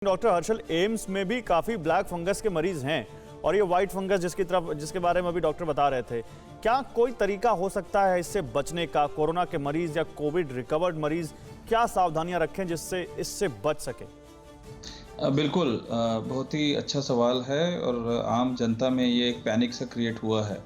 Doctor Harshal, AIIMS में भी काफी ब्लैक फंगस के मरीज हैं और ये वाइट फंगस जिसके बारे में अभी डॉक्टर बता रहे थे, क्या कोई तरीका हो सकता है इससे बचने का? कोरोना के मरीज या कोविड रिकवर्ड मरीज क्या सावधानियां रखें जिससे इससे बच सके? बिल्कुल, बहुत ही अच्छा सवाल है और आम जनता में ये एक पैनिक सा क्रिएट हुआ है।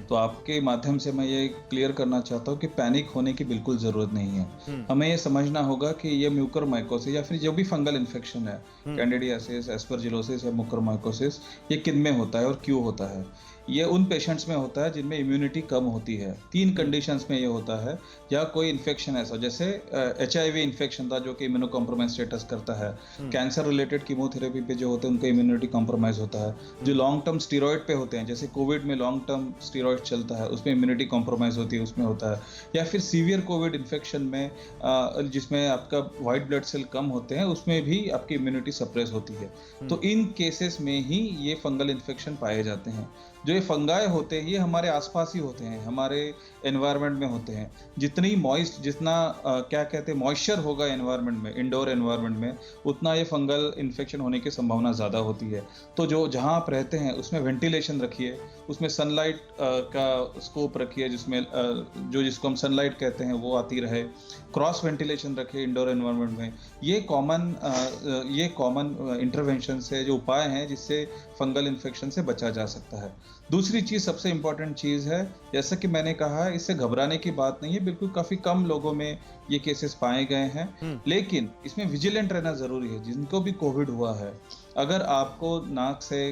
तो आपके माध्यम से मैं ये क्लियर करना चाहता हूँ कि पैनिक होने की बिल्कुल ज़रूरत नहीं है। हमें ये समझना होगा कि ये म्यूकोरमाइकोसिस या फिर जो भी फंगल इन्फेक्शन है, कैंडिडियासिस, एस्परजिलोसिस या म्यूकोरमाइकोसिस, ये किन में होता है और क्यों होता है? ये उन पेशेंट्स में होता है जिनमें इम्यूनिटी कम होती है। 3 कंडीशंस में ये होता है, या कोई इन्फेक्शन ऐसा जैसे HIV इन्फेक्शन था जो कि इम्यूनो कॉम्प्रोमाइज स्टेटस करता है, कैंसर रिलेटेड कीमोथेरेपी पे जो होते हैं उनका इम्यूनिटी कॉम्प्रोमाइज होता है, जो लॉन्ग टर्म स्टीरॉयड पे होते हैं जैसे कोविड में लॉन्ग टर्म स्टीरॉयड चलता है उसमें इम्यूनिटी कॉम्प्रोमाइज होती है, उसमें होता है, या फिर सीवियर कोविड इन्फेक्शन में जिसमें आपका वाइट ब्लड सेल कम होते हैं उसमें भी आपकी इम्यूनिटी सप्रेस होती है। तो इन केसेस में ही ये फंगल इन्फेक्शन पाए जाते हैं। जो ये फंगाई होते हैं ये हमारे आसपास ही होते हैं, हमारे एनवायरनमेंट में होते हैं। जितनी जितना क्या कहते हैं मॉइस्चर होगा एनवायरनमेंट में, इंडोर एनवायरनमेंट में, उतना ये फंगल इन्फेक्शन होने की संभावना ज़्यादा होती है। तो जो जहाँ आप रहते हैं उसमें वेंटिलेशन रखिए, उसमें सनलाइट का स्कोप रखिए जिसमें जिसको हम सनलाइट कहते हैं वो आती रहे, क्रॉस वेंटिलेशन रखिए इंडोर एनवायरनमेंट में। ये कॉमन इंटरवेंशन से जो उपाय हैं जिससे फंगल इन्फेक्शन से बचा जा सकता है। दूसरी चीज़, सबसे इम्पॉर्टेंट चीज़ है, जैसा कि मैंने कहा, इससे घबराने की बात नहीं है। बिल्कुल काफ़ी कम लोगों में ये केसेस पाए गए हैं, लेकिन इसमें विजिलेंट रहना ज़रूरी है। जिनको भी कोविड हुआ है, अगर आपको नाक से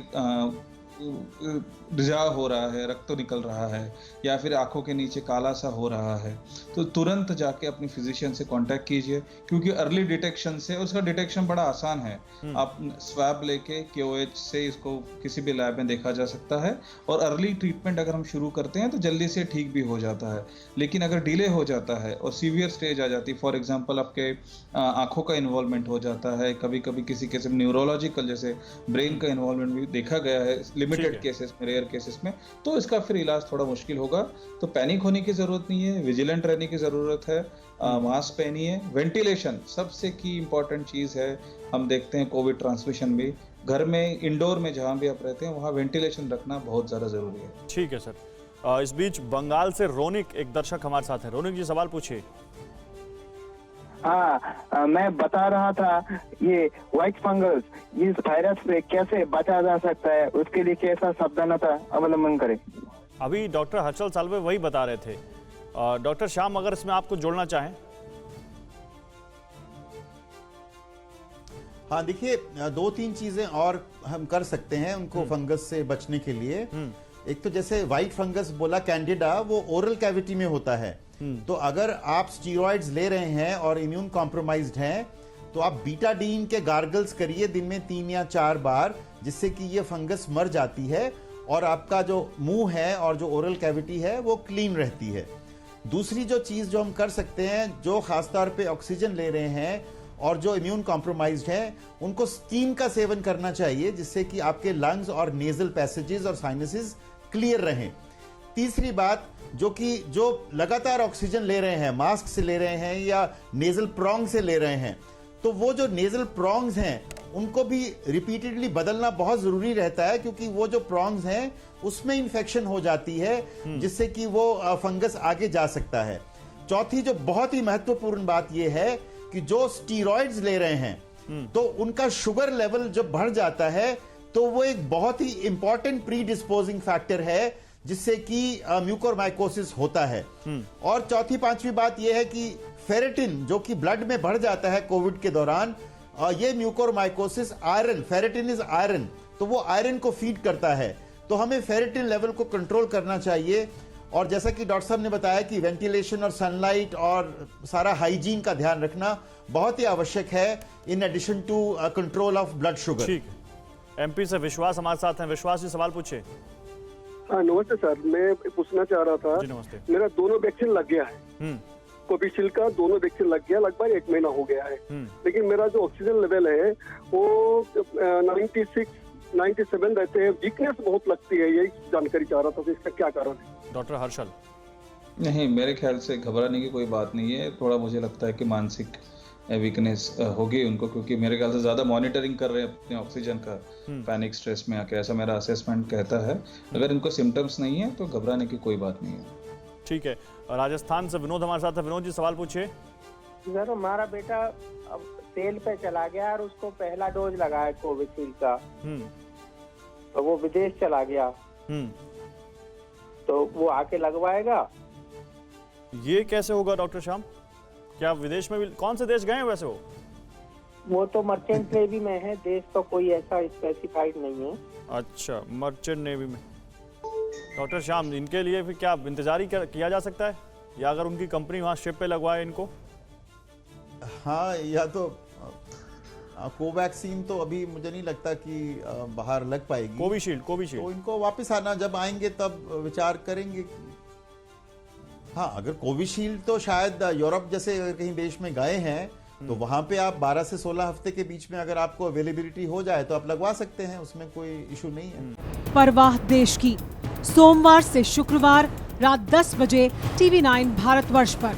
रिजाव हो रहा है, रक्त निकल रहा है, या फिर आंखों के नीचे काला सा हो रहा है, तो तुरंत जाके अपनी फिजिशियन से कांटेक्ट कीजिए, क्योंकि अर्ली डिटेक्शन से, उसका डिटेक्शन बड़ा आसान है। आप स्वैब लेके QOH से इसको किसी भी लैब में देखा जा सकता है, और अर्ली ट्रीटमेंट अगर हम शुरू करते हैं तो जल्दी से ठीक भी हो जाता है। लेकिन अगर डिले हो जाता है और सीवियर स्टेज आ जाती है, फॉर एग्जाम्पल आपके आंखों का इन्वॉल्वमेंट हो जाता है, कभी कभी किसी केस में न्यूरोलॉजिकल जैसे ब्रेन का इन्वॉल्वमेंट भी देखा गया है लिमिटेड केसेस में, रेयर केसेस में, तो इसका फिर इलाज थोड़ा मुश्किल होगा। तो पैनिक होने की जरूरत नहीं है, विजिलेंट रहने की जरूरत है, मास्क पहनिए, वेंटिलेशन सबसे की इंपॉर्टेंट चीज है। हम देखते हैं कोविड ट्रांसमिशन भी घर में, इंडोर में, जहां भी आप रहते हैं वहां वेंटिलेशन रखना बहुत ज्यादा जरूरी है। ठीक है सर। इस बीच बंगाल से रोनिक, एक दर्शक हमारे साथ है। रोनिक जी, सवाल पूछिए। हाँ, मैं बता रहा था ये व्हाइट फंगस, इस वायरस से कैसे बचा जा सकता है, उसके लिए कैसा सावधानता अवलंबन करें? अभी डॉक्टर हर्षल साल्वे वही बता रहे थे। डॉक्टर श्याम, अगर इसमें आपको जोड़ना चाहें। हाँ, देखिए, 2-3 चीजें और हम कर सकते हैं उनको फंगस से बचने के लिए। एक तो जैसे व्हाइट फंगस बोला, कैंडिडा, वो ओरल कैविटी में होता है। तो अगर आप स्टीरॉइड्स ले रहे हैं और इम्यून कॉम्प्रोमाइज्ड हैं, तो आप बीटाडीन के गार्गल्स करिए दिन में 3 या 4 बार, जिससे कि ये फंगस मर जाती है और आपका जो मुंह है और जो ओरल कैविटी है वो क्लीन रहती है। दूसरी जो चीज जो हम कर सकते हैं, जो खासतौर पे ऑक्सीजन ले रहे हैं और जो इम्यून कॉम्प्रोमाइज्ड है, उनको स्टीम का सेवन करना चाहिए, जिससे कि आपके लंग्स और नेजल पैसेजेस और साइनसेस क्लियर रहें। तीसरी बात, जो लगातार ऑक्सीजन ले रहे हैं, मास्क से ले रहे हैं या नेजल प्रोंग से ले रहे हैं, तो वो जो नेजल प्रोंग्स हैं उनको भी रिपीटेडली बदलना बहुत जरूरी रहता है, क्योंकि वो जो प्रोंग्स हैं उसमें इंफेक्शन हो जाती है, जिससे कि वो फंगस आगे जा सकता है। चौथी जो बहुत ही महत्वपूर्ण बात यह है कि जो स्टीरॉइड्स ले रहे हैं तो उनका शुगर लेवल जब बढ़ जाता है तो वो एक बहुत ही इंपॉर्टेंट प्री डिस्पोजिंग फैक्टर है, जिससे कि म्यूकोरमाइकोसिस होता है। और चौथी पांचवी बात यह है कि फेरेटिन जो कि ब्लड में बढ़ जाता है कोविड के दौरान, ये mucormycosis iron, ferritin is iron, तो वो आयरन को फीड करता है। तो हमें फेरेटिन लेवल को कंट्रोल करना चाहिए। और जैसा कि डॉक्टर साहब ने बताया कि वेंटिलेशन और सनलाइट और सारा हाइजीन का ध्यान रखना बहुत ही आवश्यक है, in addition to control of blood sugar. ठीक है। MP से विश्वास हमारे साथ हैं। विश्वास जी, सवाल पूछिए। हाँ, नमस्ते सर। मैं पूछना चाह रहा था, जी नमस्ते। मेरा दोनों वैक्सीन लग गया है, कोविशील्ड का दोनों वैक्सीन लग गया, लगभग 1 महीना हो गया है। लेकिन मेरा जो ऑक्सीजन लेवल है वो 96, 97 रहते हैं, वीकनेस बहुत लगती है। यही जानकारी चाह रहा था, तो इसका क्या कारण है? डॉक्टर हर्षल। नहीं, मेरे ख्याल से घबराने की कोई बात नहीं है। थोड़ा मुझे लगता है कि मानसिक वीकनेस होगी उनको, क्योंकि मेरे ख्याल से ज़्यादा मॉनिटरिंग कर रहे हैं अपने ऑक्सीजन का पैनिक स्ट्रेस में आके, ऐसा मेरा असेसमेंट कहता है। अगर इनको सिम्टम्स नहीं है तो घबराने की कोई बात नहीं है। ठीक है, राजस्थान से विनोद हमारे साथ है। विनोद जी, सवाल पूछिए। सर, हमारा बेटा अब सेल पे चला गया और उसको पहला डोज लगा है कोविशील्ड का, तो वो विदेश चला गया, तो वो आके लगवाएगा? ये कैसे होगा डॉक्टर श्याम? क्या विदेश में भी, कौन से देश गए हैं वैसे वो तो मर्चेंट नेवी में है, देश तो कोई ऐसा स्पेसिफाइड नहीं है। अच्छा, मर्चेंट नेवी में। डॉक्टर श्याम, इनके लिए फिर क्या इंतजार ही किया जा सकता है, या अगर उनकी कंपनी वहाँ शिप पे लगवाए इनको? हाँ, या तो कोवैक्सीन तो अभी मुझे नहीं लगता कि बाहर लग पाएगी। कोविशील्ड तो इनको वापस आना, जब आएंगे तब विचार करेंगे। हाँ, अगर कोविशील्ड तो शायद यूरोप जैसे अगर कहीं देश में गए हैं तो वहां पे आप 12 से 16 हफ्ते के बीच में अगर आपको अवेलेबिलिटी हो जाए तो आप लगवा सकते हैं, उसमें कोई इशू नहीं है। परवाह देश की, सोमवार से शुक्रवार रात 10 बजे TV9 भारतवर्ष पर।